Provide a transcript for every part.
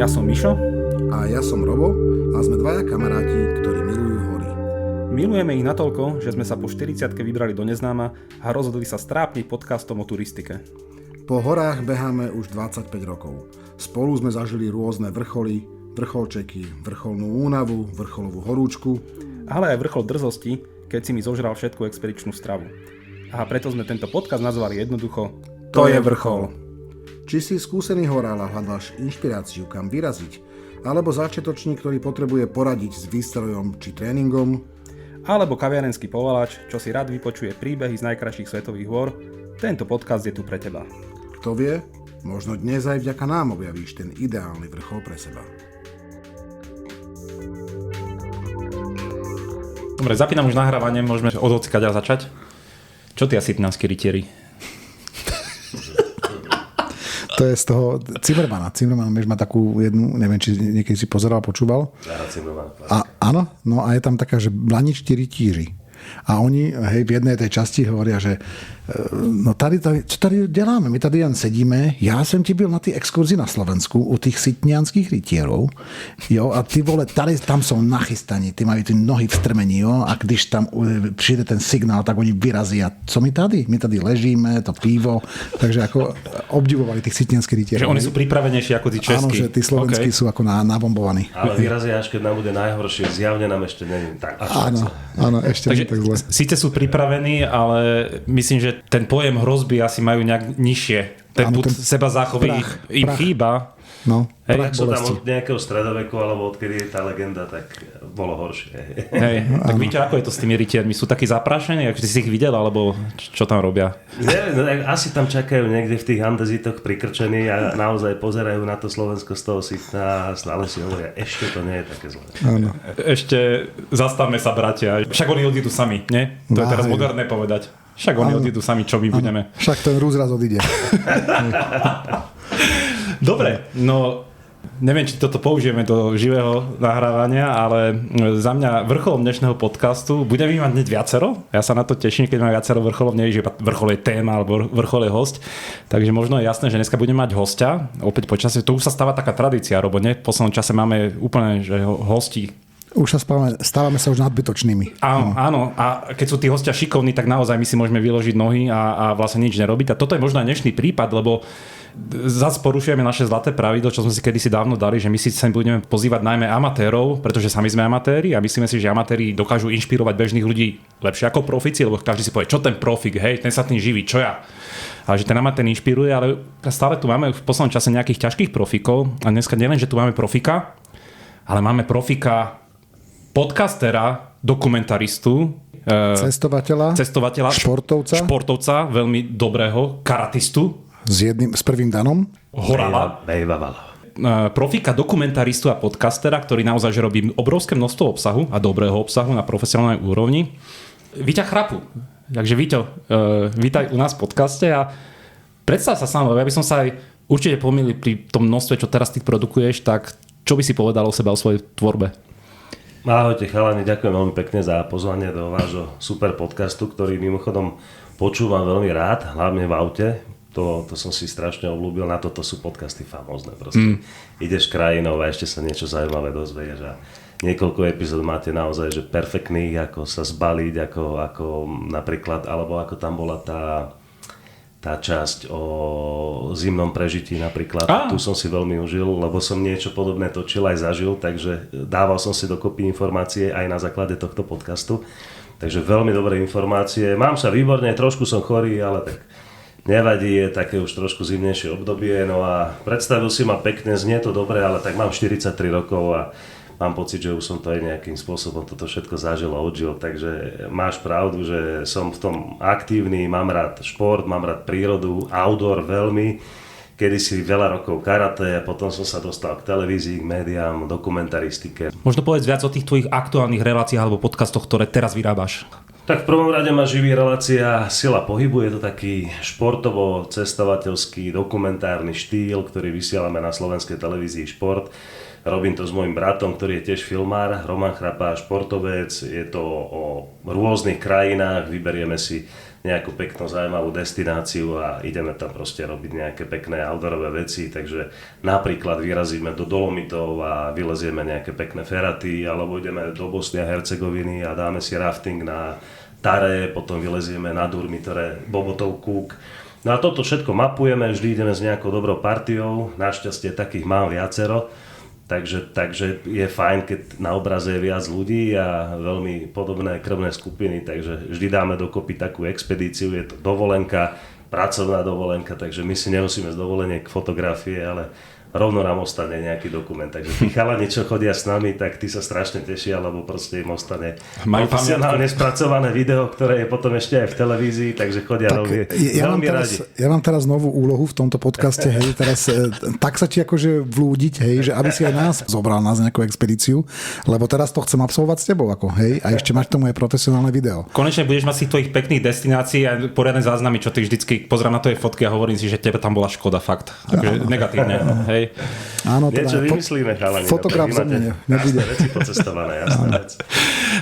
Ja som Mišo. A ja som Robo a sme dvaja kamaráti, ktorí milujú hory. Milujeme ich natoľko, že sme sa po 40-ke vybrali do neznáma a rozhodli sa strápniť podcastom o turistike. Po horách beháme už 25 rokov. Spolu sme zažili rôzne vrcholy, vrcholčeky, vrcholnú únavu, vrcholovú horúčku. Ale aj vrchol drzosti, keď si mi zožral všetku expedičnú stravu. A preto sme tento podcast nazvali jednoducho To je vrchol. Či si skúsený horál a hľadáš inšpiráciu, kam vyraziť, alebo začiatočník, ktorý potrebuje poradiť s výstrojom či tréningom, alebo kaviarenský povalač, čo si rád vypočuje príbehy z najkrajších svetových hôr, tento podcast je tu pre teba. Kto vie, možno dnes aj vďaka nám objavíš ten ideálny vrchol pre seba. Dobre, zapínam už nahrávanie, môžeme od hocikaďa začať. Čo ty asi tnánsky rytieri? To je z toho Zimmermana. Zimmerman má takú jednu, neviem, či niekedy si pozeral, počúval. A áno, no a je tam taká, že blaničtí rytíři. A oni, hej, v jednej tej časti hovoria, že no tady, čo tady děláme? My tady jen sedíme. Já jsem ti byl na té exkurzi na Slovensku u těch sitnianských rytierov. Jo, a ty vole, tady tam jsou nachystaní, ty mají ty nohy v strmení, jo, a když tam přijde ten signál, tak oni vyrazí. A co my tady? My tady ležíme, to pivo. Takže ako obdivovali tých sitnianských rytierov. Že oni sú pripravenejší ako tí českí. Áno, že tí slovenskí sú ako nabombovaní. Ale vyrazia, až keď nám bude najhoršie. Zjavne nám ešte není tak. Áno, ešte nie tak zle. Síce sú pripravení, ale myslím, že ten pojem hrozby asi majú nejak nižšie. Ten pud seba záchovy im chýba. No, ak sú tam od nejakého stredoveku, alebo odkedy je tá legenda, tak bolo horšie. Hej, tak víte, ako je to s tými rytiermi? Sú takí zaprášení, ak si ich videl, alebo čo tam robia? Neviem, asi tam čakajú niekde v tých andezitoch prikrčení a naozaj pozerajú na to Slovensko z toho sitna a stále si hovoria, ešte to nie je také zlé. Áno. Ešte zastavme sa, bratia. Však oni odídu sami, nie? To je teraz moderné povedať. Však oni odídu sami, čo my budeme. Však ten Rus raz odíde. Dobre, no neviem, či toto použijeme do živého nahrávania, ale za mňa vrcholom dnešného podcastu budeme mať hneď viacero. Ja sa na to teším, keď máme viacero vrcholov, nie že vrchol je téma alebo vrchol je host. Takže možno je jasné, že dneska budeme mať hostia. Opäť počasie, to už sa stáva taká tradícia, Robo, nie? V poslednom čase máme úplne že hosti. Už sa stávame sa už nadbytočnými. Áno, a keď sú tí hostia šikovní, tak naozaj my si môžeme vyložiť nohy a vlastne nič nerobiť. A toto je možno aj dnešný prípad, lebo zase porušujeme naše zlaté pravidlo, čo sme si kedysi dávno dali, že my si sem budeme pozývať najmä amatérov, pretože sami sme amatéri a myslíme si, že amatéri dokážu inšpirovať bežných ľudí lepšie ako profici, lebo každý si povie, čo ten profik, hej, ten sa tým živí, čo ja. A že ten amatér inšpiruje, ale stále tu máme v poslednom čase nejakých ťažkých profikov a dneska nielen, že tu máme profika, ale máme profika podcastera, dokumentaristu, cestovateľa, športovca, veľmi dobrého, karatistu. S prvým danom. Horala. Profika, dokumentaristu a podcastera, ktorý naozaj že robí obrovské množstvo obsahu a dobrého obsahu na profesionálnej úrovni. Víťa Chrapu. Takže Víťo, vítaj u nás v podcaste a predstav sa sám, lebo ja by som sa aj určite pomýlil pri tom množstve, čo teraz ty produkuješ, tak čo by si povedal o sebe, o svojej tvorbe? Ahojte chalani, ďakujem veľmi pekne za pozvanie do vášho super podcastu, ktorý mimochodom počúvam veľmi rád, hlavne v aute. To som si strašne obľúbil, na toto sú podcasty famózne. Proste ideš krajinou a ešte sa niečo zaujímavé dozvieš a niekoľko epizód máte naozaj že perfektných, ako sa zbaliť, ako napríklad, alebo ako tam bola tá časť o zimnom prežití napríklad. Tu som si veľmi užil, lebo som niečo podobné točil aj zažil, takže dával som si dokopy informácie aj na základe tohto podcastu. Takže veľmi dobré informácie. Mám sa výborne, trošku som chorý, ale tak nevadí, je také už trošku zimnejšie obdobie. No a predstavil si ma pekne, znie to dobre, ale tak mám 43 rokov a mám pocit, že už som to aj nejakým spôsobom toto všetko zažil a odžil, takže máš pravdu, že som v tom aktívny, mám rád šport, mám rád prírodu, outdoor veľmi, kedysi veľa rokov karate, potom som sa dostal k televízii, k médiám, dokumentaristike. Možno povedz viac o tých tvojich aktuálnych reláciách alebo podcastoch, ktoré teraz vyrábaš. Tak v prvom rade ma živí relácia Sila pohybu, je to taký športovo-cestovateľský dokumentárny štýl, ktorý vysielame na slovenskej televízii Šport. Robím to s mojim bratom, ktorý je tiež filmár, Roman Chrapá, športovec. Je to o rôznych krajinách, vyberieme si nejakú peknú, zaujímavú destináciu a ideme tam proste robiť nejaké pekné outdoorové veci. Takže napríklad vyrazíme do Dolomitov a vylezieme nejaké pekné feraty, alebo ideme do Bosny a Hercegoviny a dáme si rafting na Tare, potom vylezieme na Durmitore, Bobotov Kúk. No a toto všetko mapujeme, vždy ideme s nejakou dobrou partiou, našťastie takých mám viacero. Takže je fajn, keď na obraze je viac ľudí a veľmi podobné krvné skupiny, takže vždy dáme dokopy takú expedíciu, je to dovolenka, pracovná dovolenka, takže my si nemusíme z dovoleniek fotografie, ale rovno nám ostane nejaký dokument. Takže tí chalani, čo chodia s nami, tak tí sa strašne tešia, lebo proste im ostane profesionálne spracované video, ktoré je potom ešte aj v televízii, takže chodia veľmi radi. Ja mám teraz novú úlohu v tomto podcaste, hej, teraz tak sa ti akože vlúdiť, hej, že aby si aj nás zobral nás nejakú expedíciu, lebo teraz to chcem absolvovať s tebou, ako, hej, a ešte máš tomu aj profesionálne video. Konečne budeš mať si tvojich pekných destinácií a poriadne záznamy, čo ty vždycky pozerám na tvoje fotky a hovorím si, že tebe tam bola škoda, fakt. Takže negatívne, hej. Áno, niečo vymyslíme, chalani. Fotograf zo mňa nebude. Veci pocestované, jasné vec.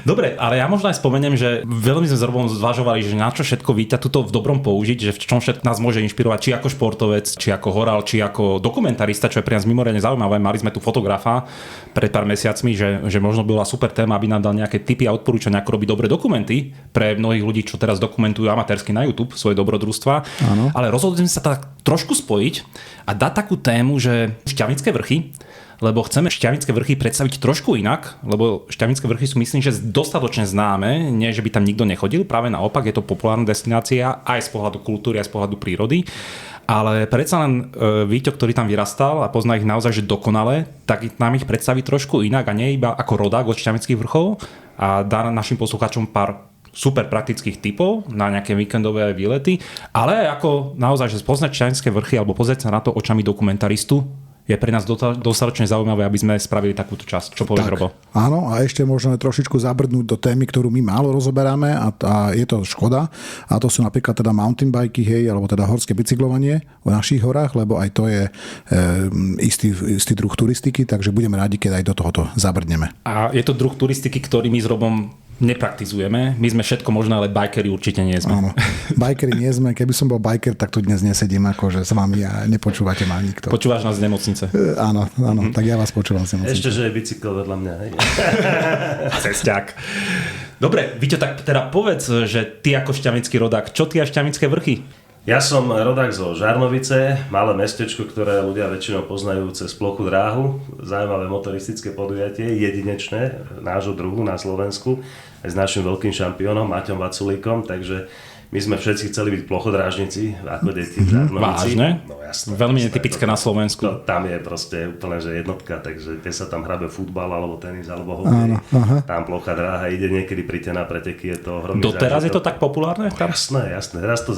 Dobre, ale ja možno aj spomeniem, že veľmi sme s Robom zvažovali, že na čo všetko víťa tuto v dobrom použiť, že v čom všetko nás môže inšpirovať, či ako športovec, či ako horál, či ako dokumentarista, čo je pre nás mimoriadne zaujímavé. Mali sme tu fotografa pred pár mesiacmi, že možno bola super téma, aby nám dal nejaké tipy a odporúčania, ako robiť dobré dokumenty pre mnohých ľudí, čo teraz dokumentujú amatérsky na YouTube svoje dobrodružstva. Ale rozhodli sme sa tak trošku spojiť a dať takú tému, že Šťavnické vrchy, lebo chceme Šťavnické vrchy predstaviť trošku inak, lebo Šťavnické vrchy sú, myslím, že dostatočne známe, nie že by tam nikto nechodil, práve naopak je to populárna destinácia aj z pohľadu kultúry, aj z pohľadu prírody. Ale predsa len Víťo, ktorý tam vyrastal a pozná ich naozaj že dokonale, tak nám ich predstaví trošku inak a nie iba ako rodák od Šťavnických vrchov a dá našim poslucháčom pár super praktických tipov na nejaké víkendové výlety, ale ako naozaj, že spoznať Šťavnické vrchy alebo pozrieť sa na to očami dokumentaristu je pre nás dostatočne zaujímavé, aby sme spravili takúto časť. Čo povie Robo? Áno, a ešte môžeme trošičku zabrdnúť do témy, ktorú my málo rozoberáme a je to škoda. A to sú napríklad teda mountain bikey, hej, alebo teda horské bicyklovanie v našich horách, lebo aj to je istý druh turistiky, takže budeme radi, keď aj do tohoto zabrdneme. A je to druh turistiky, ktorý my s Robom nepraktizujeme. My sme všetko možné, ale bajkeri určite nie sme. Áno, bajkeri nie sme. Keby som bol bajker, tak tu dnes nesedím akože s vami a nepočúvate ma nikto. Počúvaš nás z nemocnice. Áno, tak ja vás počúvam z nemocnice. Ešte, že je bicykel vedľa mňa. Cesťák. Dobre, Víťo, tak teda povedz, že ty ako šťavnický rodák, čo ty a Šťavnické vrchy? Ja som rodák zo Žarnovice, malé mestečko, ktoré ľudia väčšinou poznajú cez plochu dráhu. Zaujímavé motoristické podujatie, jedinečné nášho druhu na Slovensku, aj s našim veľkým šampiónom Maťom Vaculíkom, takže my sme všetci chceli byť plochodrážnici ako deti v Žarnovici. Vážne? No jasné. Veľmi netypické na Slovensku. Tam je proste úplne že jednotka, takže keď sa tam hrabe futbal, alebo tenis, alebo hokej, tam plochá dráha ide, niekedy príďte na preteky, je to ohromný zážitok. Doteraz je to tak populárne? No, jasné. Teraz to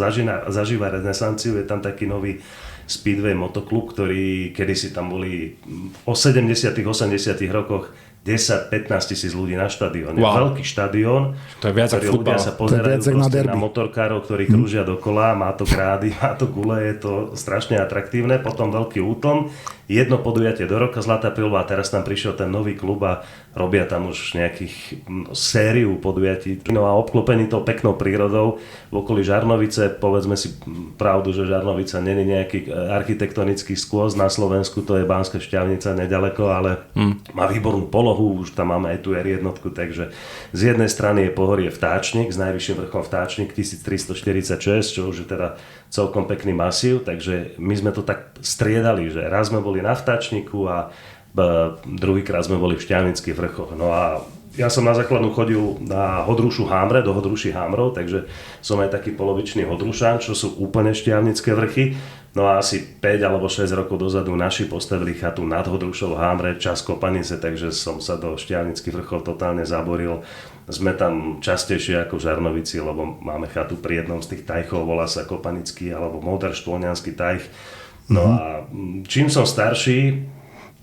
zažíva renesanciu, je tam taký nový Speedway motoklub, ktorý kedysi tam boli o 70 80 rokoch 10-15 tisíc ľudí na štadióne. Wow. Veľký štadión, to je viac ako futbal. Ľudia sa pozerajú na motorkárov, ktorí krúžia dokola, má to grády, má to gule, je to strašne atraktívne. Potom veľký útlm, jedno podujatie do roka, Zlatá prilba, a teraz tam prišiel ten nový klub a robia tam už nejakých sériu podujatí. No a obklopený tou peknou prírodou v okolí Žarnovice, povedzme si pravdu, že Žarnovica nie je nejaký architektonický skôs na Slovensku, to je Banská Šťavnica nedaleko, ale má výbornú polohu, už tam máme aj tu R1, takže z jednej strany je pohorie Vtáčnik, s najvyšším vrchom Vtáčnik 1346, čo už je teda celkom pekný masív, takže my sme to tak striedali, že raz sme boli na Vtáčniku a druhýkrát sme boli v Šťavnických vrchoch. No a ja som na základnú chodil na Hodrušu Hámre, do Hodruši Hámrov, takže som aj taký polovičný Hodrušan, čo sú úplne Šťavnické vrchy. No a asi 5 alebo 6 rokov dozadu naši postavili chatu nad Hodrušou Hámre, čas Kopanice, takže som sa do Šťavnických vrchov totálne zaboril. Sme tam častejšie ako v Žarnovici, lebo máme chatu pri jednom z tých tajchov, volá sa Kopanický alebo Moder Štôňanský tajch. No a čím som starší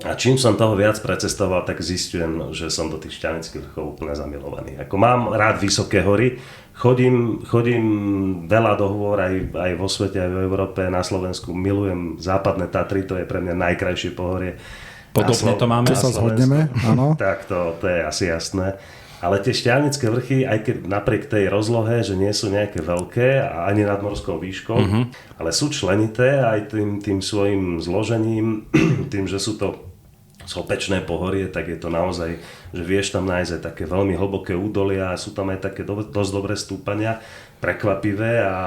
a čím som toho viac precestoval, tak zistujem, že som do tých Šťavnických vrchov úplne zamilovaný. Ako mám rád vysoké hory, chodím veľa do hôr aj vo svete, aj v Európe, na Slovensku. Milujem západné Tatry, to je pre mňa najkrajšie pohorie. Podobne to máme. Tu sa zhodneme, áno. Tak to je asi jasné. Ale tie Šťavnické vrchy, aj keď napriek tej rozlohe, že nie sú nejaké veľké a ani nad morskou výškou, ale sú členité aj tým svojim zložením, tým, že sú to sopečné pohorie, tak je to naozaj, že vieš tam nájsť aj také veľmi hlboké údolia a sú tam aj také dosť dobré stúpania, prekvapivé a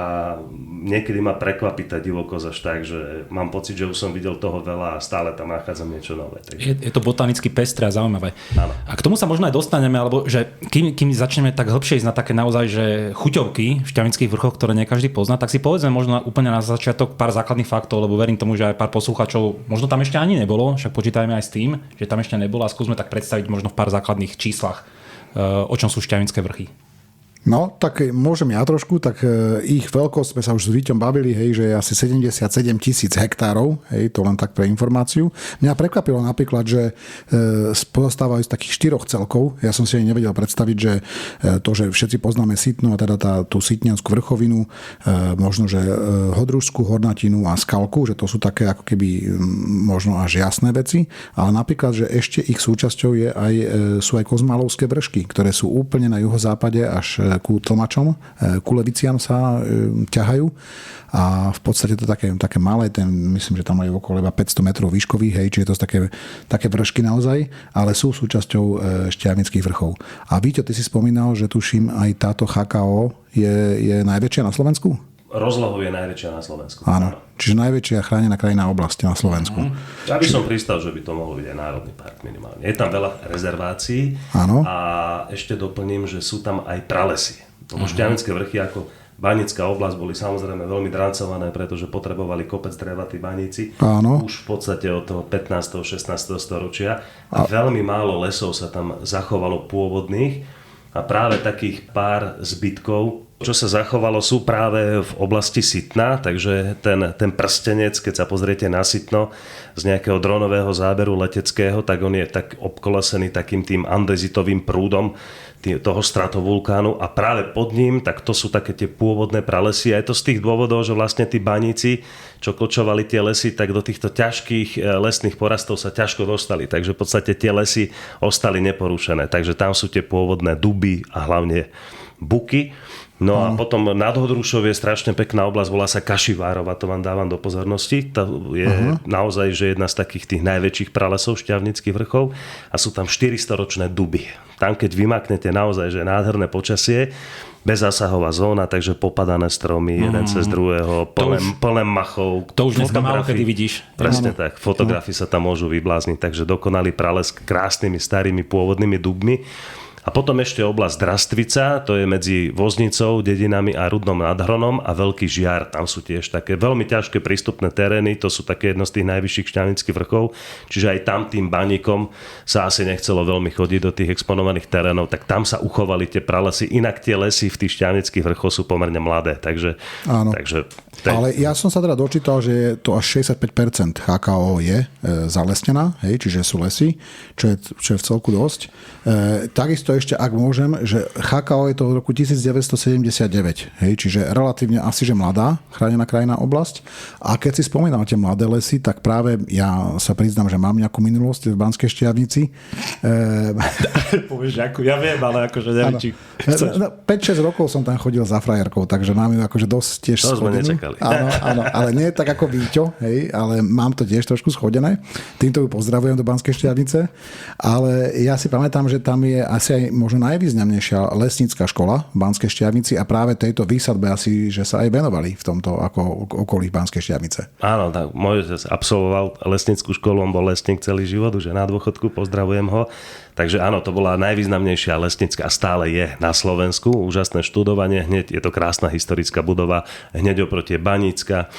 niekedy ma prekvapí tá divokosť až tak, že mám pocit, že už som videl toho veľa a stále tam nachádzam niečo nové. Takže... Je to botanicky pestré a zaujímavé. Áno. A k tomu sa možno aj dostaneme, alebo že kým začneme tak hĺbšie ísť na také naozaj, že chuťovky v Šťavnických vrchoch, ktoré nie každý pozná, tak si povedzme možno úplne na začiatok pár základných faktov, lebo verím tomu, že aj pár poslucháčov možno tam ešte ani nebolo, však počítajme aj s tým, že tam ešte nebolo a skúsme tak predstaviť možno v pár základných číslach, o čom sú Šťavnické vrchy. No, tak môžem ja trošku, tak ich veľkosť sme sa už s Víťom bavili, hej, že je asi 77 000 hektárov, hej, to len tak pre informáciu. Mňa prekvapilo napríklad, že pozostávajú z takých 4 celkov. Ja som si aj nevedel predstaviť, že to, že všetci poznáme Sitnu a teda tú Sitniansku vrchovinu, možno, že Hodružskú hornatinu a Skalku, že to sú také ako keby možno až jasné veci, ale napríklad, že ešte ich súčasťou sú aj Kozmálovské vršky, ktoré sú úplne na juhozápade až ku Tlmačom, ku Leviciam sa ťahajú a v podstate to také malé, myslím, že tam majú okolo iba 500 metrov výškových, hej, čiže to sú také vršky naozaj, ale sú súčasťou Šťavnických vrchov. A Víťo, ty si spomínal, že tuším aj táto HKO je najväčšia na Slovensku? Rozlohou je najväčšia na Slovensku. Áno, čiže najväčšia chránená krajinná oblasť na Slovensku. Ja by som pristal, že by to mohol byť aj národný park minimálne. Je tam veľa rezervácií. Áno. A ešte doplním, že sú tam aj pralesy. Lebo Šťavnické vrchy ako banická oblasť boli samozrejme veľmi drancované, pretože potrebovali kopec dreva tí baníci. Áno. Už v podstate od toho 15. 16. storočia. A veľmi málo lesov sa tam zachovalo pôvodných. A práve takých pár zbytkov, čo sa zachovalo, sú práve v oblasti Sitna, takže ten prstenec, keď sa pozriete na Sitno z nejakého dronového záberu leteckého, tak on je tak obkolesený takým tým andezitovým prúdom toho stratovulkánu a práve pod ním, tak to sú také tie pôvodné pralesy. A je to z tých dôvodov, že vlastne tí baníci, čo kočovali tie lesy, tak do týchto ťažkých lesných porastov sa ťažko dostali. Takže v podstate tie lesy ostali neporušené. Takže tam sú tie pôvodné duby a hlavne buky. No a potom nad Hodrušou je strašne pekná oblasť, volá sa Kašivárova, to vám dávam do pozornosti. To je naozaj že jedna z takých tých najväčších pralesov Šťavnických vrchov a sú tam 400-ročné duby. Tam keď vymaknete naozaj, že nádherné počasie, bezzásahová zóna, takže popadané stromy, jeden cez druhého, plné machov. To už dneska málo kedy vidíš. Presne tak, fotografii sa tam môžu vyblázniť, takže dokonalý prales s krásnymi starými pôvodnými dubmi. A potom ešte oblasť Drastvica, to je medzi Voznicou, Dedinami a Rudnom nad Hronom a Veľký Žiar. Tam sú tiež také veľmi ťažké prístupné terény, to sú také jedno z tých najvyšších Šťavnických vrchov, čiže aj tam tým baníkom sa asi nechcelo veľmi chodiť do tých exponovaných terénov, tak tam sa uchovali tie pralesy, inak tie lesy v tých Šťavnických vrchoch sú pomerne mladé, takže... Áno. Ale ja som sa teda dočítal, že to až 65% HKO je zalesnená, hej, čiže sú lesy, čo je v celku dosť. Takisto ešte, ak môžem, že HKO je to v roku 1979, hej, čiže relatívne asi, že mladá chránená krajinná oblasť. A keď si spomínal tie mladé lesy, tak práve ja sa priznám, že mám nejakú minulosť v Banskej Štiavnici. Povieš, ako ja viem, ale akože neviem, či chceš. 5-6 rokov som tam chodil za frajerkou, takže mám ju akože dosť tiež schodenú. Áno, ale nie tak ako Víťo, hej, ale mám to tiež trošku schodené. Týmto ju pozdravujem do Banskej Štiavnice. Ale ja si pamätám, že tam je asi aj možno najvýznamnejšia lesnícka škola v Banskej Štiavnici a práve tejto výsadbe asi, že sa aj venovali v tomto ako okolí Banskej Štiavnice. Áno, tak môj otec absolvoval lesnícku školu, on bol lesník celý život, už je na dôchodku, pozdravujem ho. Takže áno, to bola najvýznamnejšia lesnícka a stále je na Slovensku. Úžasné študovanie, hneď je to krásna historická budova, hneď oproti je banícka.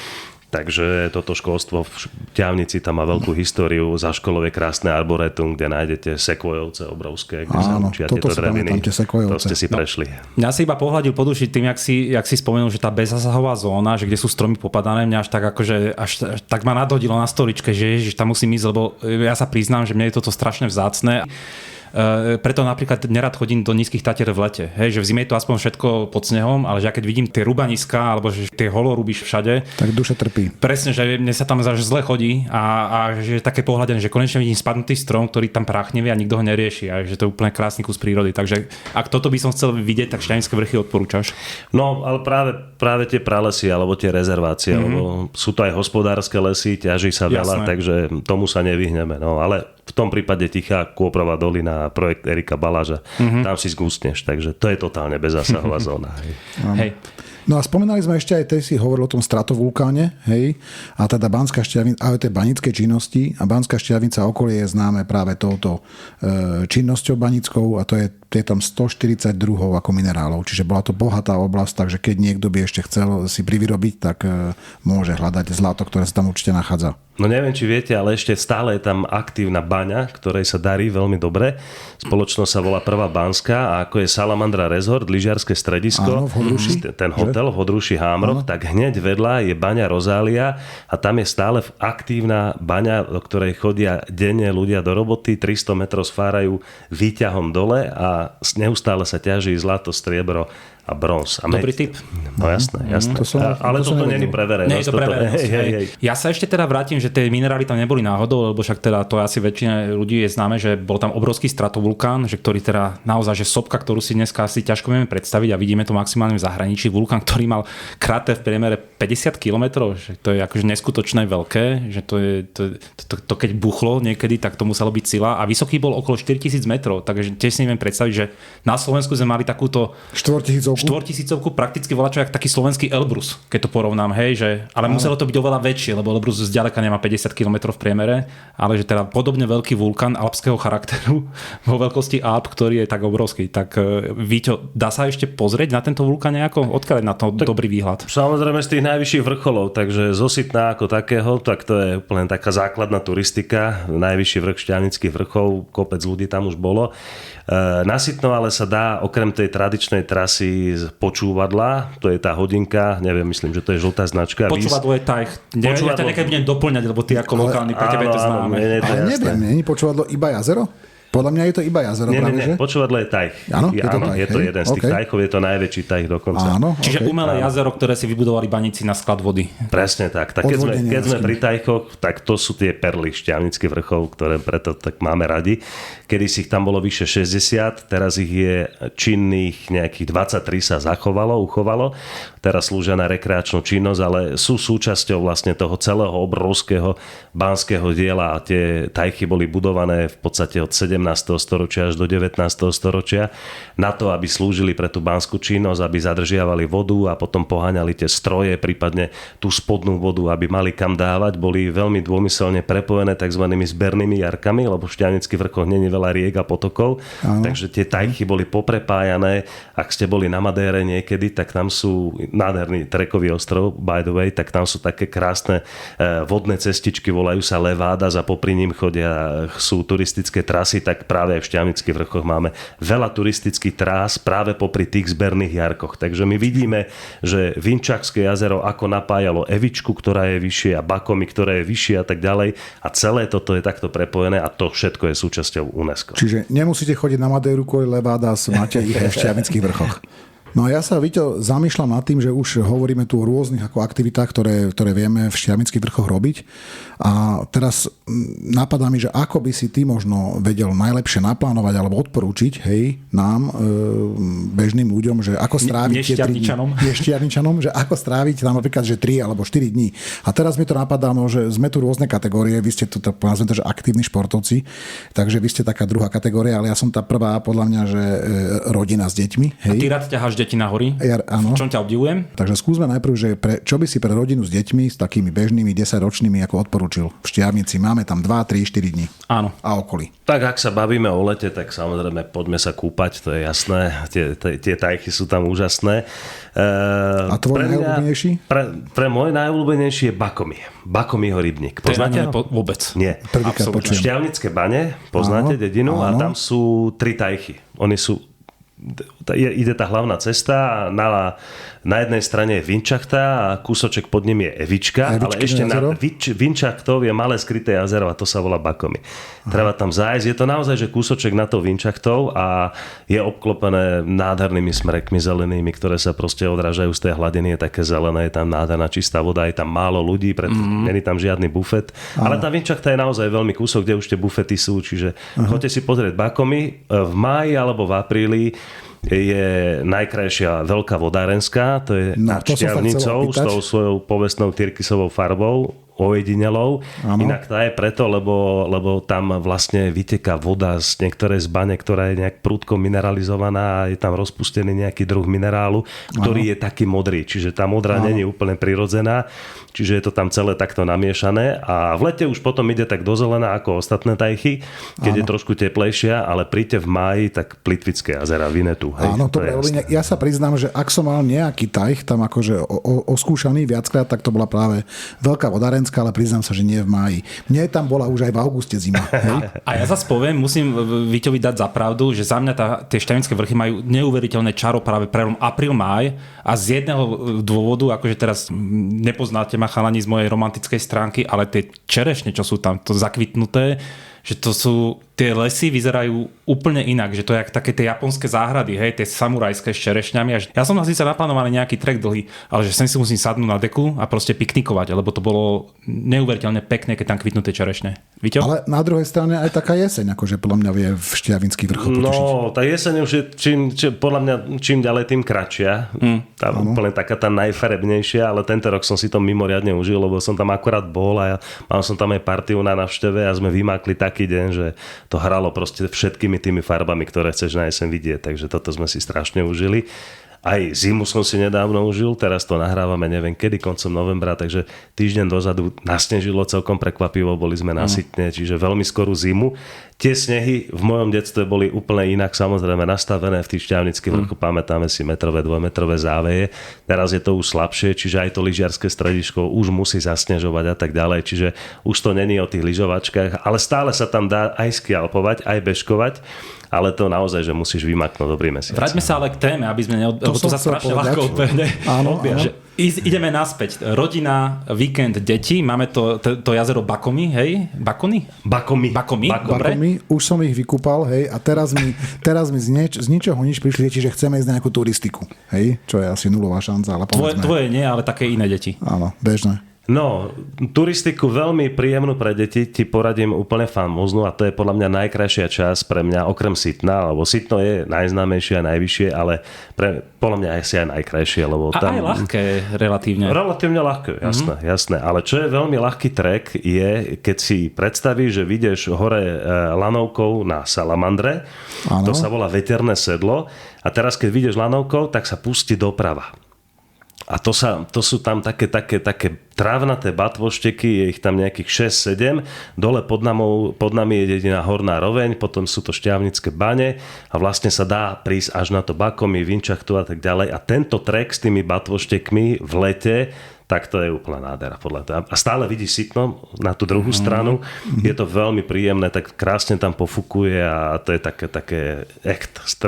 Takže toto školstvo v Štiavnici tam má veľkú históriu. Za školou je krásne arboretum, kde nájdete sekvojovce obrovské, kde sa učia tieto dreviny. To ste si prešli. Mňa si iba pohľadil po duši tým, jak si spomenul, že tá bezzasahová zóna, že kde sú stromy popadané, mňa až tak akože až tak ma nadhodilo na stoličke, že ježiš, tam musím ísť, lebo ja sa priznám, že mne je toto strašne vzácne. Preto napríklad nerad chodím do nízkych Tatier v lete. Hej, že v zime je to aspoň všetko pod snehom, ale že ja keď vidím tie rubaniska alebo že tie holorúbiš všade, tak duša trpí. Presne, že mne sa tam zle chodí a že je také pohľadené, že konečne vidím spadnutý strom, ktorý tam práchnevie a nikto ho nerieši a že to je úplne krásny kus prírody. Takže ak toto by som chcel vidieť, tak Štiavnické vrchy odporúčaš? No, ale práve tie pralesy alebo tie rezervácie, lebo sú to aj hospodárske lesy, ťaží sa veľa, takže tomu sa nevyhneme. No, ale v tom prípade Tichá Kôprová dolina a projekt Erika Baláža, tam si zgustneš, takže to je totálne bezzásahová zóna. Hej. No a spomínali sme ešte aj, ty si hovoril o tom stratovulkáne, hej, a teda Banská Štiavnica, ale tej banickej činnosti a Banská Štiavnica okolie je známe práve touto činnosťou banickou a to je tam 140 druhov ako minerálov, čiže bola to bohatá oblasť, takže keď niekto by ešte chcel si privyrobiť, tak môže hľadať zlato, ktoré sa tam určite nachádza. No neviem, či viete, ale ešte stále je tam aktívna baňa, ktorej sa darí veľmi dobre. Spoločnosť sa volá Prvá Banská a ako je Salamandra Resort, lyžiarske stredisko, áno, v Hodruši, ten hotel v Hodruši Hámrok, tak hneď vedľa je baňa Rozália a tam je stále aktívna baňa, do ktorej chodia denne ľudia do roboty, 300 metrov sfárajú výťahom dole a neustále sa ťaží zlato, striebro a bronz. Dobrý tip. No jasné. Ale toto nie je pre verejnosť. Nie je to pre verejnosť. Hej. Ja sa ešte teda vrátim, že tie minerály tam neboli náhodou, lebo však teda to asi väčšina ľudí je známe, že bol tam obrovský stratovulkán, že ktorý teda naozaj, že sopka, ktorú si dneska asi ťažko vieme predstaviť a vidíme to maximálne v zahraničí, vulkán, ktorý mal kráter v priemere 50 km, že to je akože neskutočné veľké, že to keď buchlo niekedy, tak to muselo byť sila a vysoký bol okolo 4000 metrov, takže tiež si neviem predstaviť, že na Slovensku sme mali takúto 4000-ovku prakticky volačo jak taký slovenský Elbrus, keď to porovnám, hej, že, ale muselo to byť oveľa väčšie, lebo Elbrus zďaleka nemá 50 km v priemere, ale že teda podobne veľký vulkán alpského charakteru vo veľkosti Alp, ktorý je tak obrovský. Tak Víťo, dá sa ešte pozrieť na tento vulkán nejako? Odkiaľ je na to dobrý výhľad? Samozrejme z tých najvyšších vrcholov, takže zo Sitná ako takého, tak to je úplne taká základná turistika. Najvyšší vrch Štiavnických vrchov, kopec ľudí tam už bolo. Na Sitno ale sa dá okrem tej tradičnej trasy počúvadla, to je tá hodinka, neviem, myslím, že to je žltá značka. Počúvadlo je taj. Ja to niekedy budem doplňať, lebo ty ako lokálny, pre tebe je to známe. Ale neviem, nie je počúvadlo iba jazero? Podľa mňa je to iba jazero. Nie, počúvadlo je tajch. Áno, je to jeden z tých tajchov, je to najväčší tajch dokonca. Áno, čiže umelé jazero, ktoré si vybudovali baníci na sklad vody. Presne tak. Keď sme pri tajchoch, tak to sú tie perly Štiavnických vrchov, ktoré preto tak máme radi. Kedy si ich tam bolo vyše 60, teraz ich je činných nejakých 23 sa uchovalo. Teraz slúžia na rekreačnú činnosť, ale sú súčasťou vlastne toho celého obrovského banského diela a tie tajchy boli budované v podstate od 17. storočia až do 19. storočia na to, aby slúžili pre tú banskú činnosť, aby zadržiavali vodu a potom poháňali tie stroje, prípadne tú spodnú vodu, aby mali kam dávať. Boli veľmi dômyselne prepojené tzv. Zbernými jarkami, lebo v Štiavnických vrchoch nie je veľa riek a potokov, takže tie tajchy boli poprepájané. Ak ste boli na Madére niekedy, tak tam sú nádherný trekový ostrov, by the way, tak tam sú také krásne vodné cestičky, volajú sa Levádas a popri ním chodia, sú turistické trasy, tak práve v Štiavnických vrchoch máme veľa turistických trás práve popri tých zberných jarkoch. Takže my vidíme, že Vinčakské jazero ako napájalo Evičku, ktorá je vyššie a Bakomy, ktorá je vyššie a tak ďalej a celé toto je takto prepojené a to všetko je súčasťou UNESCO. Čiže nemusíte chodiť na Madeiru kvôli Levádas, máte ich aj v Štiavnických vrchoch. No a ja sa, Víťo, zamýšľam nad tým, že už hovoríme tu o rôznych ako aktivitách, ktoré vieme v Štiavnických vrchoch robiť. A teraz napadá mi, že ako by si ty možno vedel najlepšie naplánovať alebo odporúčiť, hej, nám, bežným ľuďom, že ako stráviť Štiavničanom, že ako stráviť tam napríklad, že 3 alebo 4 dní. A teraz mi to napadá, no, že sme tu rôzne kategórie, vy ste tu, nazvem to, že aktívni športovci, takže vy ste taká druhá kategória, ale ja som tá prvá, podľa mňa, že rodina s deťmi. Hej. A ty rád ťaháš deti na hory? Áno. V čom ťa obdivujem? Takže skúsme najprv, že čo by si pre rodinu s deťmi, s takými bežnými 10-ročnými ako odporúčil v Štiavnici? Máme tam 2, 3, 4 dní. Áno. A okolí. Tak ak sa bavíme o lete, tak samozrejme poďme sa kúpať, to je jasné. Tie tajchy sú tam úžasné. A tvoj najobľúbenejší? Pre môj najobľúbenejší je Bakomyho rybník. Poznáte ho? Vôbec. Nie. Prvýkrát počujem. Štiavnické bane, poznáte dedinu? A tam sú 3 tajchy. Oni sú ide tá hlavná cesta a na jednej strane je Vinčachta a kúsoček pod ním je Evička, ale ešte na Vinčachtov je malé skryté jazero a to sa volá Bakomy. Treba tam zájsť. Je to naozaj, že kúsoček na to Vinčachtov a je obklopené nádhernými smrekmi zelenými, ktoré sa proste odrážajú z tej hladiny, je také zelené, je tam nádherná čistá voda, je tam málo ľudí, není tam žiadny bufet. Ale tá Vinčachta je naozaj veľmi kúsok, kde už tie bufety sú, čiže choďte si pozrieť Bakomy. V máji alebo v apríli je najkrajšia veľká vodárenská, to je nad Štiavnicou s tou svojou povestnou tyrkysovou farbou, ojedinelou. Inak tá je preto, lebo tam vlastne vyteká voda z niektorej z bane, ktorá je nejak prudko mineralizovaná a je tam rozpustený nejaký druh minerálu, ktorý je taký modrý. Čiže tá modrá nie je úplne prirodzená, čiže je to tam celé takto namiešané a v lete už potom ide tak do zelená ako ostatné tajchy, keď je trošku teplejšia, ale príďte v máji, tak Plitvické jazera, Vinetu. Áno, to je ja sa priznám, že ak som mal nejaký tajch tam akože oskúšaný viackrát, tak to bola práve veľká vodárenská, ale priznám sa, že nie v máji. Mne tam bola už aj v auguste zima. Hej? A ja zase poviem, musím Víťovi dať za pravdu, že za mňa tie Štiavnické vrchy majú neuveriteľné čaro práve prelom apríl-máj a z jedného dôvodu, akože teraz nepoznáte ma chalani z mojej romantickej stránky, ale tie čerešne, čo sú tam to zakvitnuté, že to sú, tie lesy vyzerajú úplne inak, že to je také tie japonské záhrady, hej, tie samurajské s čerešňami. Ja som síce naplánovaný nejaký trek dlhý, ale že sem si musím sadnúť na deku a proste piknikovať, lebo to bolo neuveriteľne pekné, keď tam kvitnú tie čerešne. Víte? Ale na druhej strane aj taká jeseň, akože podľa mňa vie v Štiavnických vrchoch potešiť. No, tá jeseň už je podľa mňa čím ďalej, tým kratšia. Tá úplne taká tá najfarebnejšia, ale tento rok som si to mimoriadne užil, lebo som tam akorát bol a mal som tam aj partiu na návšteve a sme vymákli taký deň, že to hralo proste všetkými tými farbami, ktoré chceš na jeseň vidieť, takže toto sme si strašne užili. Aj zimu som si nedávno užil, teraz to nahrávame neviem kedy, koncom novembra, takže týždeň dozadu nasnežilo celkom prekvapivo, boli sme nasytne, čiže veľmi skorú zimu. Tie snehy v mojom detstve boli úplne inak samozrejme nastavené v tých Štiavnických vrchoch, pamätáme si metrové, dvojmetrové záveje, teraz je to už slabšie, čiže aj to lyžiarske stredisko už musí zasnežovať a tak ďalej, čiže už to není o tých lyžovačkách, ale stále sa tam dá aj skialpovať, aj bežkovať. Ale to naozaj, že musíš vymaknúť dobrý mesiac. Vráťme sa ale k téme, aby sme lebo to sa strašne ľahko odbieha. Ideme naspäť. Rodina, víkend, deti. Máme to jazero Bakomy, hej? Bakomy. Dobre. Už som ich vykúpal, hej, a teraz mi z ničoho nič prišli deti, že chceme ísť na nejakú turistiku, hej, čo je asi nulová šanca, ale povedzme. Tvoje nie, ale také iné deti. Áno, bežné. No, turistiku veľmi príjemnú pre deti ti poradím úplne famóznu a to je podľa mňa najkrajšia časť pre mňa, okrem Sitna, lebo Sitno je najznámejšie a najvyššie, ale podľa mňa asi aj najkrajšie, lebo tam... A aj ľahké relatívne. Relatívne ľahké, jasné. Ale čo je veľmi ľahký trek je, keď si predstavíš, že vyjdeš hore lanovkou na Salamandre, to sa volá veterné sedlo a teraz keď vyjdeš lanovkou, tak sa pustí doprava. A to sú tam také trávnaté batvošteky, je ich tam nejakých 6-7, dole pod nami je dedina Horná Roveň, potom sú to Štiavnické bane a vlastne sa dá prísť až na to Bakomy, Vinčachtu a tak ďalej. A tento trek s tými batvoštekmi v lete, tak to je úplná nádhera podľa toho. A stále vidíš Sitno na tú druhú stranu. Je to veľmi príjemné, tak krásne tam pofukuje a to je také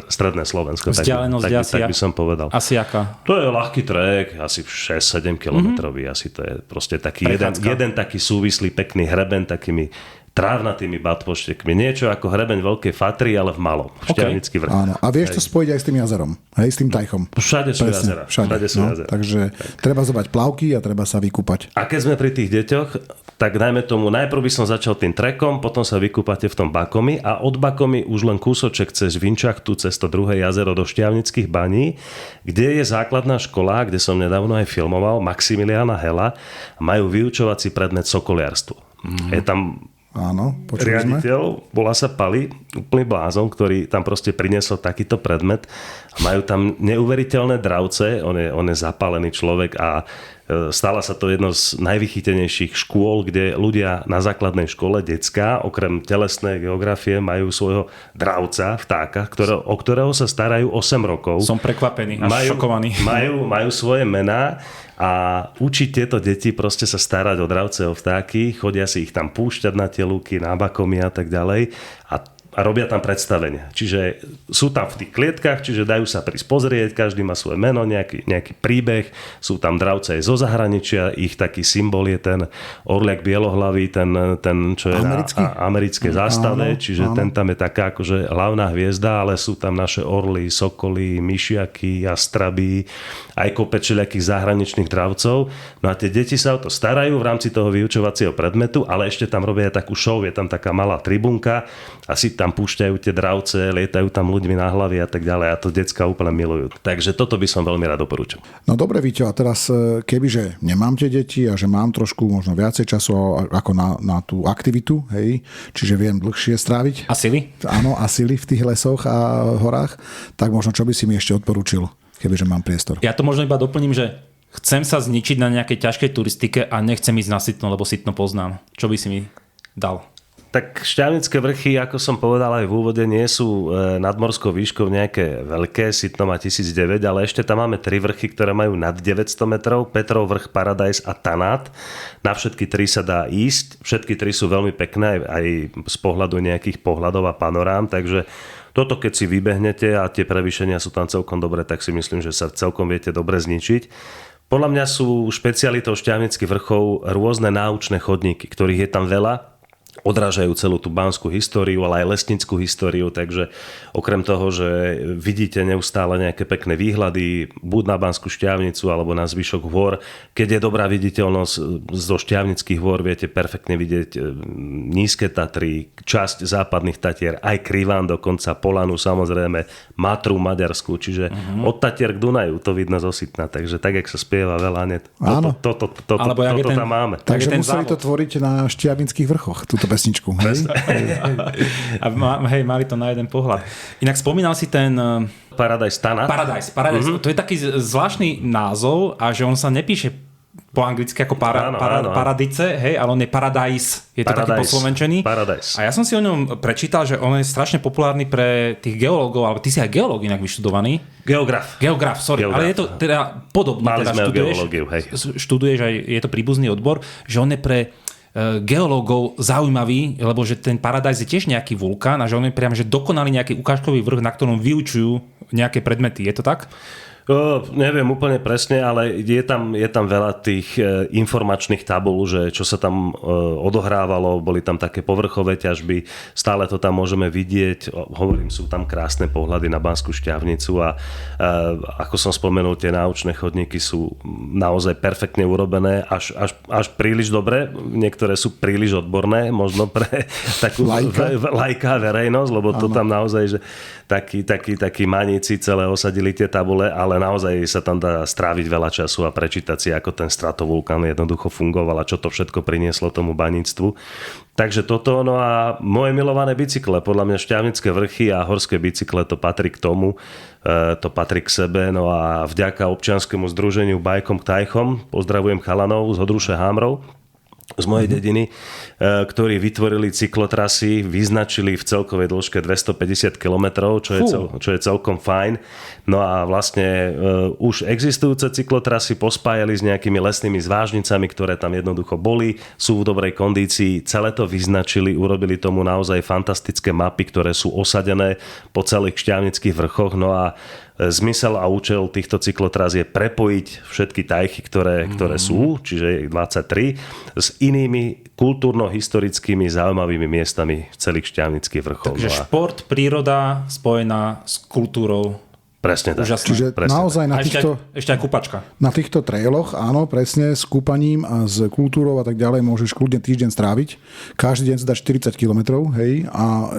stredné Slovensko. Vzdialenosť tak by som povedal. Asi aká? To je ľahký trek, asi 6-7 kilometrový. Asi to je proste taký jeden taký súvislý pekný hreben takými trávnatými batvoštekmi. Niečo ako hrebeň Veľkej Fatry, ale v malom. Štiavnický vrch. Áno. A vieš to spojiť aj s tým jazerom. Hej, s tým tajchom. Všade sú jazera. Všade sú jazera. Takže treba zobrať plavky a treba sa vykúpať. A keď sme pri tých deťoch, tak dajme tomu, najprv by som začal tým trekom, potom sa vykúpate v tom Bakomy a od Bakomy už len kúsoček cez Vinčachtu, cez to druhé jazero do Štiavnických baní, kde je základná škola, kde som nedávno aj filmoval, Maximiliána Hela, majú vyučovací predmet sokoliarstvo. Je tam riaditeľ, volá sa Pali, úplný blázon, ktorý tam proste priniesol takýto predmet. Majú tam neuveriteľné dravce, on je zapálený človek a stala sa to jedno z najvychytenejších škôl, kde ľudia na základnej škole, detská, okrem telesnej geografie, majú svojho dravca, vtáka, o ktorého sa starajú 8 rokov. Som prekvapený, až šokovaný. Majú svoje mená a učiť tieto deti proste sa starať o dravce, o vtáky, chodia si ich tam púšťať na tie lúky, na Bakomy a tak ďalej. A a robia tam predstavenia. Čiže sú tam v tých klietkach, čiže dajú sa prísť pozrieť, každý má svoje meno, nejaký príbeh, sú tam dravce aj zo zahraničia, ich taký symbol je ten orliak bielohlavý, ten čo je na americké zástave, čiže ten tam je taká akože hlavná hviezda, ale sú tam naše orly, sokoly, myšiaky, jastraby, aj kopec všelijakých zahraničných dravcov. No a tie deti sa o to starajú v rámci toho vyučovacieho predmetu, ale ešte tam robia aj takú show, je tam taká malá tribúnka a si tam púšťajú tie dravce, lietajú tam ľuďmi na hlavy a tak ďalej a to decká úplne milujú. Takže toto by som veľmi rád doporučil. No dobre, Víťo, a teraz kebyže nemám tie deti a že mám trošku možno viacej času ako na tú aktivitu, hej, čiže viem dlhšie stráviť. A sily? Áno, a sily v tých lesoch a horách, tak možno čo by si mi ešte odporúčil, kebyže mám priestor. Ja to možno iba doplním, že chcem sa zničiť na nejakej ťažkej turistike a nechcem ísť na Sitno, lebo Sitno poznám. Čo by si mi dal? Tak Šťavnické vrchy, ako som povedal aj v úvode, nie sú nadmorskou výškou nejaké veľké, Sitno má 1009, ale ešte tam máme 3 vrchy, ktoré majú nad 900 metrov, Petrov vrch, Paradise a Tanát. Na všetky 3 sa dá ísť, všetky 3 sú veľmi pekné aj z pohľadu nejakých pohľadov a panorám, takže toto keď si vybehnete a tie prevýšenia sú tam celkom dobré, tak si myslím, že sa celkom viete dobre zničiť. Podľa mňa sú špecialitou Šťavnických vrchov rôzne náučné chodníky, ktorých je tam veľa. Odrážajú celú tú banskú históriu, ale aj lesnickú históriu, takže okrem toho, že vidíte neustále nejaké pekné výhľady, buď na Banskú Štiavnicu, alebo na zvyšok hôr. Keď je dobrá viditeľnosť zo Šťavnických hôr, viete perfektne vidieť Nízke Tatry, časť západných Tatier, aj Krivan, dokonca Polanu, samozrejme, Matru Maďarsku, čiže od Tatier k Dunaju to vidno zo Sitna, takže tak, jak sa spieva veľa, toto tam máme. Takže museli to tvoriť na Štiavnických vrchoch, túto pesničku. Hej? A mali to na jeden pohľad. Inak spomínal si ten Paradise Tanát. Paradise. To je taký zvláštny názov a že on sa nepíše po anglicky ako Paradice, hej, ale on je Paradise. Je to taký poslovenčený. Paradise. A ja som si o ňom prečítal, že on je strašne populárny pre tých geológov, ale ty si aj geológ inak vyštudovaný. Geograf, sorry. Ale je to teda podobné. Mali sme geológiu, hej. Študuješ aj, je to príbuzný odbor, že on je pre geológov zaujímavý, lebo že ten Paradise je tiež nejaký vulkán a že on je priam že dokonalý nejaký ukážkový vrch, na ktorom vyučujú nejaké predmety. Je to tak? Neviem úplne presne, ale je tam veľa tých informačných tabul, že čo sa tam odohrávalo, boli tam také povrchové ťažby, stále to tam môžeme vidieť, hovorím, sú tam krásne pohľady na Banskú Štiavnicu a ako som spomenul, tie náučné chodníky sú naozaj perfektne urobené, až príliš dobre, niektoré sú príliš odborné, možno pre takú lajka verejnosť, lebo to tam naozaj, že takí maníci celé osadili tie tabule, ale naozaj sa tam dá stráviť veľa času a prečítať si, ako ten stratovulkán jednoducho fungoval a čo to všetko prinieslo tomu baníctvu. Takže toto, no a moje milované bicykle, podľa mňa Šťavnické vrchy a horské bicykle, to patrí k tomu, to patrí k sebe, no a vďaka občianskému združeniu Bajkom k Tajchom, pozdravujem chalanov z Hodruše Hámrov, z mojej dediny, ktorí vytvorili cyklotrasy, vyznačili v celkovej dĺžke 250 km, čo je celkom fajn. No a vlastne už existujúce cyklotrasy pospájali s nejakými lesnými zvážnicami, ktoré tam jednoducho boli, sú v dobrej kondícii, celé to vyznačili, urobili tomu naozaj fantastické mapy, ktoré sú osadené po celých Šťavnických vrchoch. No a zmysel a účel týchto cyklotras je prepojiť všetky tajchy, ktoré sú, čiže 23, s inými kultúrno-historickými zaujímavými miestami v celých Šťavnických vrchov. Takže šport, príroda spojená s kultúrou. Presne tak. Čiže presne naozaj tak. na týchto... Ešte aj kúpačka. Na týchto trailoch, áno, presne, s kúpaním a s kultúrou a tak ďalej môžeš kľudne týždeň stráviť. Každý deň si dať 40 km, hej, a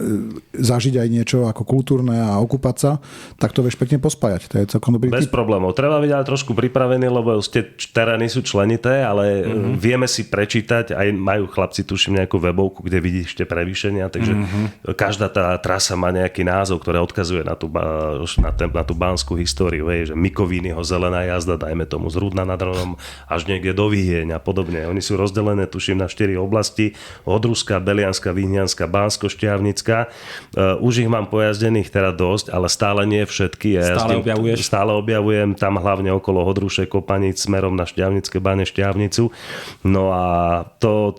zažiť aj niečo ako kultúrne a okúpať sa, tak to vieš pekne pospájať. To je celkom dobrý Bez tip. problémov. Treba byť ale trošku pripravený, lebo tie terény sú členité, ale vieme si prečítať, aj majú chlapci, tuším, nejakú webovku, kde vidíš tie prevýšenia, takže každá tá trasa má nejaký názov, ktorý odkazuje na tú tú banskú históriu, že Mikovínyho zelená jazda, dajme tomu z Rudna nad Hronom až niekde do Vyhieň a podobne. Oni sú rozdelené, tuším, na 4 oblasti. Odruská, Belianská, Vyhnianská, Bánsko-Šťavnická. Už ich mám pojazdených teda dosť, ale stále nie všetky. Stále objavujem tam hlavne okolo Hodruše, Kopaníc, smerom na Šťavnické Bane, Šťavnicu. No a to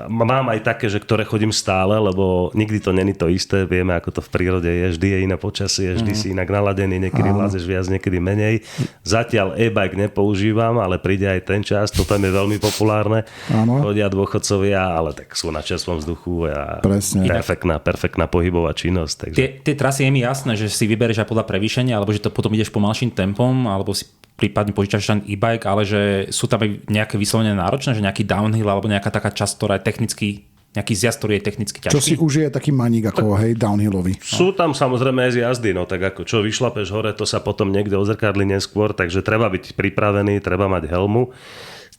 mám aj také, že ktoré chodím stále, lebo nikdy to není to isté. Vieme, ako to v prírode je. Vždy je iné počasie, vždy si inak naladený, niekedy vlázeš viac, niekedy menej. Zatiaľ e-bike nepoužívam, ale príde aj ten čas, to tam je veľmi populárne. Áno. Chodia dôchodcovia, ale tak sú na čerstvom vzduchu a perfektná pohybová činnosť. Takže... Tie trasy je mi jasné, že si vybereš aj podľa prevýšenia, alebo že to potom ideš pomalším tempom, alebo si prípadne požičaš ten e-bike, ale že sú tam aj nejaké vyslovene náročné, že nejaký downhill alebo nejaká taká časť, ktorá je technicky nejaký zjazd, ktorý je technicky ťažký. Čo si užije taký maník ako downhillový. Sú tam samozrejme aj jazdy, no tak ako čo vyšlapeš hore, to sa potom niekde odzrkadli neskôr, takže treba byť pripravený, treba mať helmu.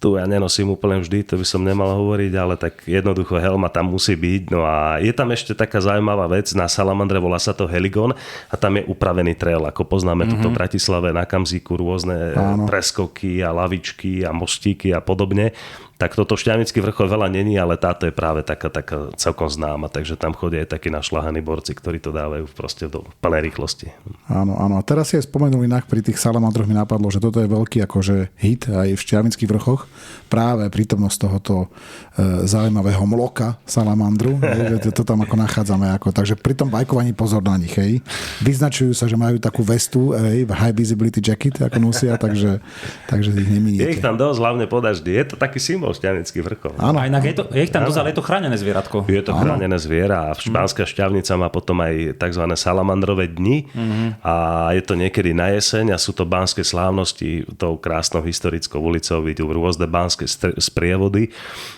Tu ja nenosím úplne vždy, to by som nemal hovoriť, ale tak jednoducho helma tam musí byť. No a je tam ešte taká zaujímavá vec, na Salamandre volá sa to Heligon a tam je upravený trail, ako poznáme tuto v Bratislave na Kamzíku, rôzne preskoky a lavičky a mostíky a podobne. Tak toto Šťavnický vrchol veľa není, ale táto je práve taká celkom známa, takže tam chodia aj takí našľahaní borci, ktorí to dávajú proste do plnej rýchlosti. Áno. A teraz si aj spomenul inak, pri tých Salamandroch mi napadlo, že toto je veľký akože hit aj v Šťavnických vrchoch. Práve prítomnosť tohoto zaujímavého mloka Salamandru, že to tam ako nachádzame. Takže pri tom bajkovaní pozor na nich. Vyznačujú sa, že majú takú vestu, high visibility jacket, ako nosia, takže ich neminiete. Je ich tam dosť, hlavne po daždi. Je to taký symbol Šťavnický vrchol. Áno. A inak je ich tam dosť, ale je to chránené zvieratko. Je to chránené zviera a Špánska Šťavnica má potom aj tzv. Salamandrové dni a je to niekedy na jeseň a sú to banské slávnosti tou krásnou historickou ulicou, vidú rôzne banské sprievody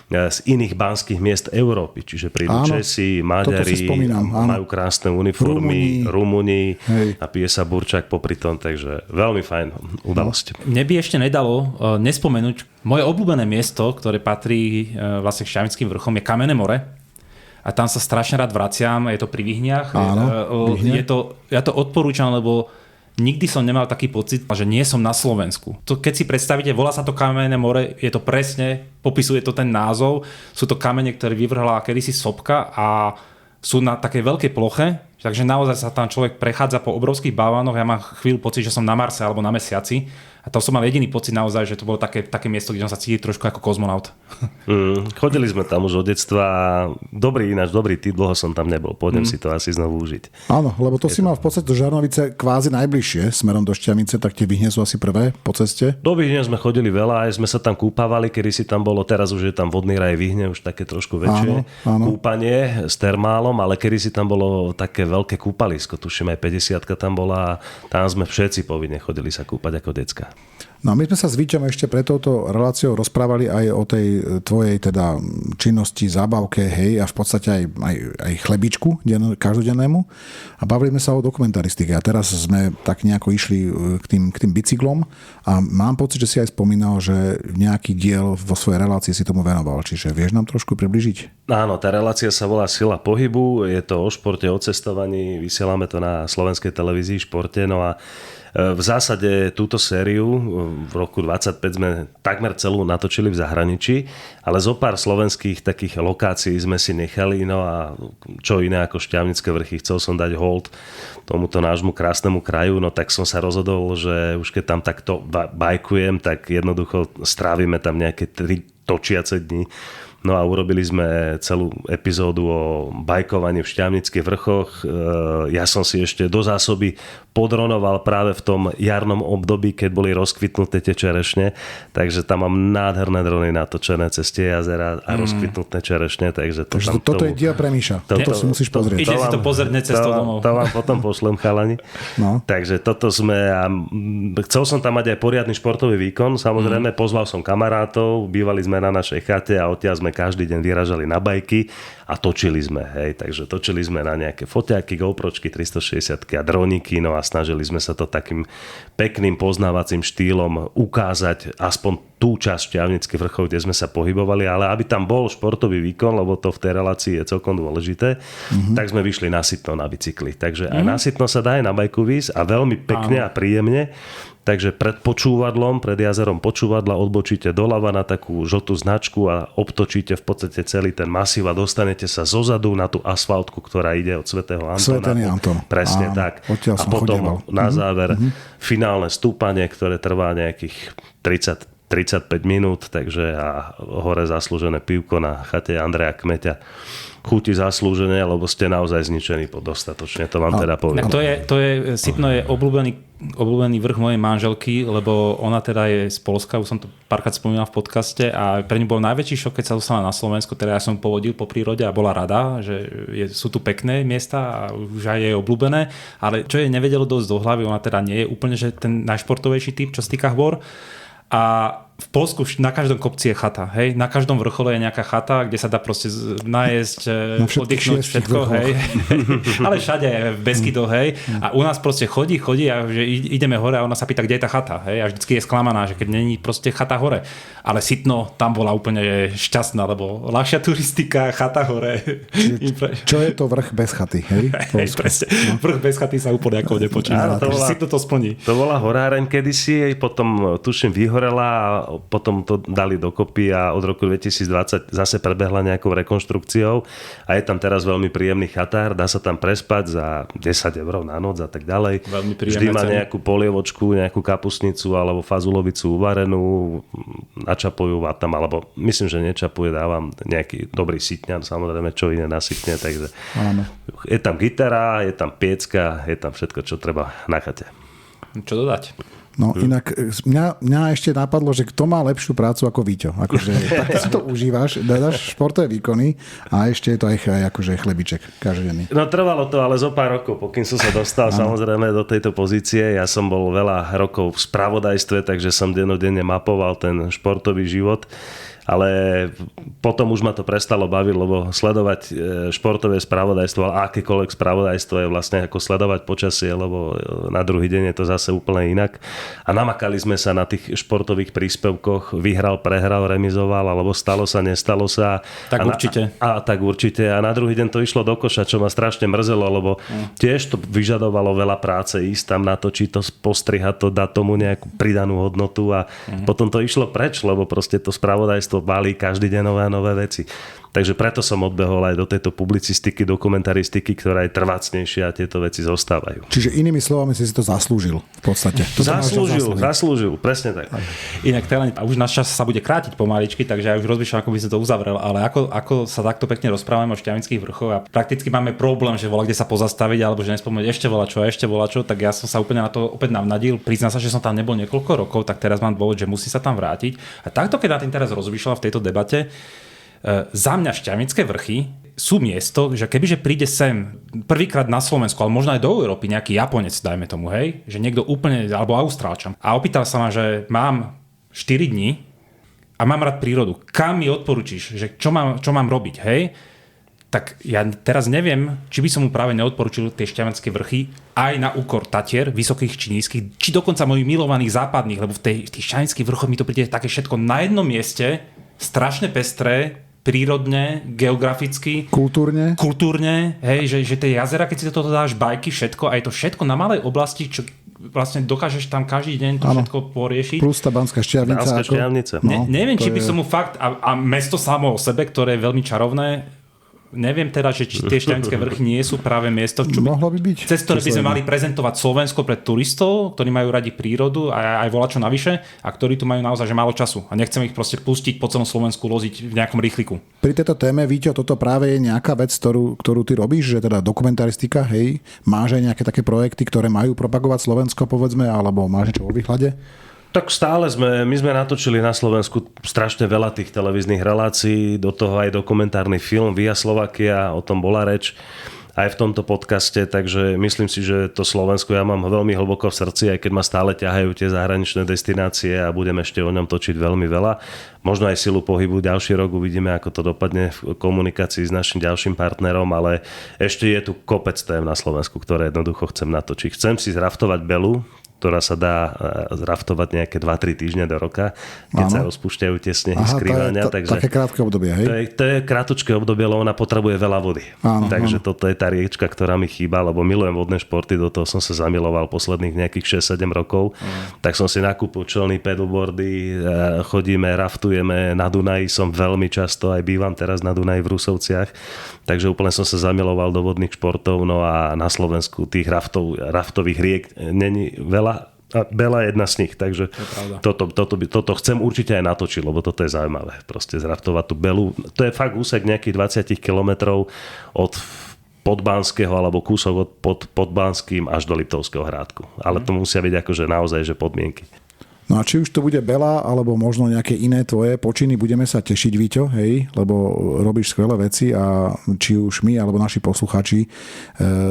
z iných banských miest Európy, čiže prídu Česi, Maďari, majú krásne uniformy, Rumúni a pije sa burčak popri tom, takže veľmi fajn udalosť. Mne by ešte nedalo nespomenúť moje obľúbené miesto, ktoré patrí vlastne k Šťavnickým vrchom, je Kamenné more. A tam sa strašne rád vraciam, je to pri Vyhniach. Ja to odporúčam, lebo nikdy som nemal taký pocit, že nie som na Slovensku. To, keď si predstavíte, volá sa to Kamenné more, je to presne, popisuje to ten názov. Sú to kamene, ktoré vyvrhla kedysi sopka a sú na takej veľkej ploche, takže naozaj sa tam človek prechádza po obrovských balvánoch. Ja mám chvíľu pocit, že som na Marse alebo na Mesiaci. A to som mal jediný pocit naozaj, že to bolo také miesto, kde som sa cítil trošku ako kozmonaut. Chodili sme tam už od detstva. Dobrý tip, dlho som tam nebol. Pôjdem si to asi znovu užiť. Áno, lebo to si mal v podstate do Žarnovice kvázi najbližšie smerom do Šťavnice, tak tie Vyhne sú asi prvé po ceste. Do Vyhne sme chodili veľa, aj sme sa tam kúpavali, kedy si tam bolo, teraz už je tam vodný raj Vyhne, už také trošku väčšie kúpanie s termálom, ale kedy si tam bolo také veľké kúpalisko, tuším aj 50-ka tam bola, tam sme všetci povinne chodili sa kúpať ako decka. No a my sme sa s Víťom ešte pre touto reláciou rozprávali aj o tej tvojej teda činnosti, zábavke, hej, a v podstate aj chlebičku každodennému. A bavili sme sa o dokumentaristike. A teraz sme tak nejako išli k tým bicyklom a mám pocit, že si aj spomínal, že nejaký diel vo svojej relácii si tomu venoval. Čiže vieš nám trošku približiť? Áno, tá relácia sa volá Sila pohybu. Je to o športe, o cestovaní. Vysielame to na slovenskej televízii Športe. No a v zásade túto sériu v roku 25 sme takmer celú natočili v zahraničí, ale zo pár slovenských takých lokácií sme si nechali, no a čo iné ako Šťavnické vrchy, chcel som dať hold tomuto nášmu krásnemu kraju, no tak som sa rozhodol, že už keď tam takto bajkujem, tak jednoducho strávime tam nejaké 3 točiace dni. No a urobili sme celú epizódu o bajkovaní v Šťavnických vrchoch. Ja som si ešte do zásoby podronoval práve v tom jarnom období, keď boli rozkvitnuté tie čerešne. Takže tam mám nádherné drony natočené cez tie jazera a rozkvitnuté čerešne. Takže toto je dia pre Míša. Toto si musíš pozrieť. Ide si to pozrieť cestou domov. To vám potom pošlem, chalani. No. Takže toto sme... Chcel som tam mať aj poriadny športový výkon. Samozrejme, pozval som kamarátov, bývali sme na našej chate a odtiaľ sme každý deň vyražali na bajky a točili sme, hej, takže točili sme na nejaké foťáky, GoPročky, 360 a droníky, no a snažili sme sa to takým pekným poznávacím štýlom ukázať aspoň tú časť Šťavnický vrchol, kde sme sa pohybovali, ale aby tam bol športový výkon, lebo to v tej relácii je celkom dôležité, tak sme vyšli nasytno na bicykli. Takže aj nasytno sa dá aj na bajku výjsť a veľmi pekne a príjemne. Takže pred počúvadlom, pred jazerom počúvadla odbočíte doľava na takú žltú značku a obtočíte v podstate celý ten masív a dostanete sa zozadu na tú asfaltku, ktorá ide od Svätého Antona. Svätý Anton. Presne tak. A potom na záver finálne stúpanie, ktoré trvá nejakých 35 minút, takže a hore zaslúžené pivko na chate Andreja Kmeťa. Chutí zaslúžené, lebo ste naozaj zničení dostatočne, to vám teda poviem. Sitno je obľúbený vrch mojej manželky, lebo ona teda je z Poľska, už som to párkrát spomínal v podcaste a pre ňu bol najväčší šok, keď sa dostala na Slovensku, teda ja som povodil po prírode a bola rada, že sú tu pekné miesta a už aj je obľúbené, ale čo jej nevedelo dosť do hlavy, ona teda nie je úplne že ten najšportovejší typ, čo sa týka hôr. A v Poľsku na každom kopci je chata, hej? Na každom vrchole je nejaká chata, kde sa dá proste najesť, oddychnúť, všetko, hej? Ale všade v Beskidoch, hej? A u nás proste chodí a že ideme hore a ona sa pýta, kde je tá chata, hej? A vždycky je sklamaná, že keď není proste chata hore. Ale Sitno tam bola úplne šťastná, lebo ľahšia turistika, chata hore. Čo je to vrch bez chaty, hej? Hej, presne. Vrch bez chaty sa úplne ako nepočíta. Sitno to splní. To bola horáreň kedysi, potom tuším vyhorela a potom to dali dokopy a od roku 2020 zase prebehla nejakou rekonštrukciou a je tam teraz veľmi príjemný chatár, dá sa tam prespať za 10 € na noc a tak ďalej. Vždy má nejakú polievočku, nejakú kapustnicu alebo fazulovicu uvarenú, načapujú tam, alebo myslím, že nečapuje, dávam nejaký dobrý sitňan, samozrejme, čo iné na sitne, takže je tam gitara, je tam piecka, je tam všetko, čo treba na chate. Čo dodať? No inak mňa ešte napadlo, že kto má lepšiu prácu ako Víťo. Akože tak si to užívaš, dáš športové výkony a ešte je to aj akože chlebiček každodenný. No trvalo to ale zo pár rokov, pokým som sa dostal samozrejme do tejto pozície. Ja som bol veľa rokov v spravodajstve, takže som dennodenne mapoval ten športový život. Ale potom už ma to prestalo baviť, lebo sledovať športové spravodajstvo, ale akékoľvek spravodajstvo je vlastne ako sledovať počasie, lebo na druhý deň je to zase úplne inak. A namakali sme sa na tých športových príspevkoch, vyhral, prehral, remizoval, alebo stalo sa, nestalo sa. Tak určite. Tak určite. A na druhý deň to išlo do koša, čo ma strašne mrzelo, lebo tiež to vyžadovalo veľa práce, ísť tam natočiť to, postrihať to, dať tomu nejakú pridanú hodnotu a potom to išlo preč, lebo proste to spravodajstvo balí každý deň nové veci. Takže preto som odbehol aj do tejto publicistiky, dokumentaristiky, ktorá je trvácnejšia a tieto veci zostávajú. Čiže inými slovami si to zaslúžil v podstate. Zaslúžil, presne tak. Inak teda, už náš čas sa bude krátiť pomaličky, takže ja už rozmýšľam, ako by som to uzavrel, ale ako sa takto pekne rozprávame o Šťavnických vrchoch a prakticky máme problém, že volá kde sa pozastaviť, alebo že nespomínať ešte volačo, tak ja som sa úplne na to opäť navnadil. Priznám sa, že som tam nebol niekoľko rokov, tak teraz mám dôvod, že musí sa tam vrátiť. A takto keď na tým teraz rozmýšľam v tejto debate, za mňa Šťavnické vrchy sú miesto, že kebyže príde sem prvýkrát na Slovensku, ale možno aj do Európy nejaký Japonec, dajme tomu, hej, že niekto úplne, alebo Austrálčan a opýtal sa ma, že mám 4 dní a mám rád prírodu, kam mi odporučíš, že čo mám robiť, hej, tak ja teraz neviem, či by som mu práve neodporučil tie Šťavnické vrchy aj na úkor Tatier, vysokých či nízkych, či dokonca mojich milovaných západných, lebo v tých Šťavnických vrchoch mi to príde také všetko na jednom mieste, strašne pestré, prírodne, geograficky, kultúrne, hej, že tie jazera, keď si toto dáš, bajky, všetko, a je to všetko na malej oblasti, čo vlastne dokážeš tam každý deň to všetko poriešiť. Plus tá Banská Štiavnica. Neviem, či by som mu fakt, a mesto samo o sebe, ktoré je veľmi čarovné, neviem teda, že či tie Šťavnické vrchy nie sú práve miesto, čo mohlo by byť. Cez ktoré by sme mali prezentovať Slovensko pred turistov, ktorí majú radi prírodu a aj volačo navyše a ktorí tu majú naozaj že málo času a nechceme ich proste pustiť po celom Slovensku loziť v nejakom rýchliku. Pri tejto téme, Víťo, toto práve je nejaká vec, ktorú ty robíš, že teda dokumentaristika, hej, máš aj nejaké také projekty, ktoré majú propagovať Slovensko, povedzme, alebo máš niečo vo výhľade? Tak stále my sme natočili na Slovensku strašne veľa tých televíznych relácií, do toho aj dokumentárny film Via Slovakia, o tom bola reč. aj v tomto podcaste, takže myslím si, že to Slovensko ja mám veľmi hlboko v srdci, aj keď ma stále ťahajú tie zahraničné destinácie a budem ešte o ňom točiť veľmi veľa. Možno aj silu pohybu ďalší rok uvidíme, ako to dopadne v komunikácii s našim ďalším partnerom, ale ešte je tu kopec tém na Slovensku, ktoré jednoducho chcem natočiť. Chcem si zraftovať Belu, ktorá sa dá raftovať nejaké 2-3 týždne do roka, keď sa rozpúšťajú tie snehy skrývania. Také krátke obdobie, hej? To je krátke obdobie, lebo ona potrebuje veľa vody. Takže toto je tá riečka, ktorá mi chýba, lebo milujem vodné športy, do toho som sa zamiloval posledných nejakých 6-7 rokov. Tak som si nakúpil čelný pedalboardy, chodíme, raftujeme na Dunaji, som veľmi často, aj bývam teraz na Dunaji v Rusovciach, takže úplne som sa zamiloval do vodných športov, no a na Slovensku tých raftových riek není veľa. A Bela je jedna z nich, takže toto chcem určite aj natočiť, lebo toto je zaujímavé. Proste zraftovať tú Belu. To je fakt úsek nejakých 20 kilometrov od Podbanského alebo kúsok od Podbanským až do Liptovského Hrádku. Ale to musia byť akože naozaj že podmienky. No a či už to bude Bela, alebo možno nejaké iné tvoje počiny, budeme sa tešiť, Víťo, hej, lebo robíš skvelé veci a či už my, alebo naši posluchači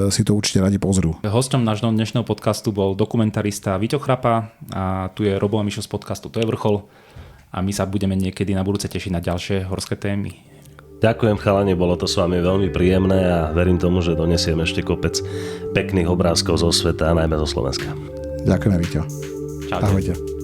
si to určite radi pozrú. Hosťom nášho dnešného podcastu bol dokumentarista Víťo Chrapa a tu je Robo a Mišo z podcastu To je vrchol a my sa budeme niekedy na budúce tešiť na ďalšie horské témy. Ďakujem chalani, bolo to s vami veľmi príjemné a verím tomu, že donesiem ešte kopec pekných obrázkov zo sveta, najmä zo Slovenska. Ďakujeme, Víťo. Čaute. Ahojte.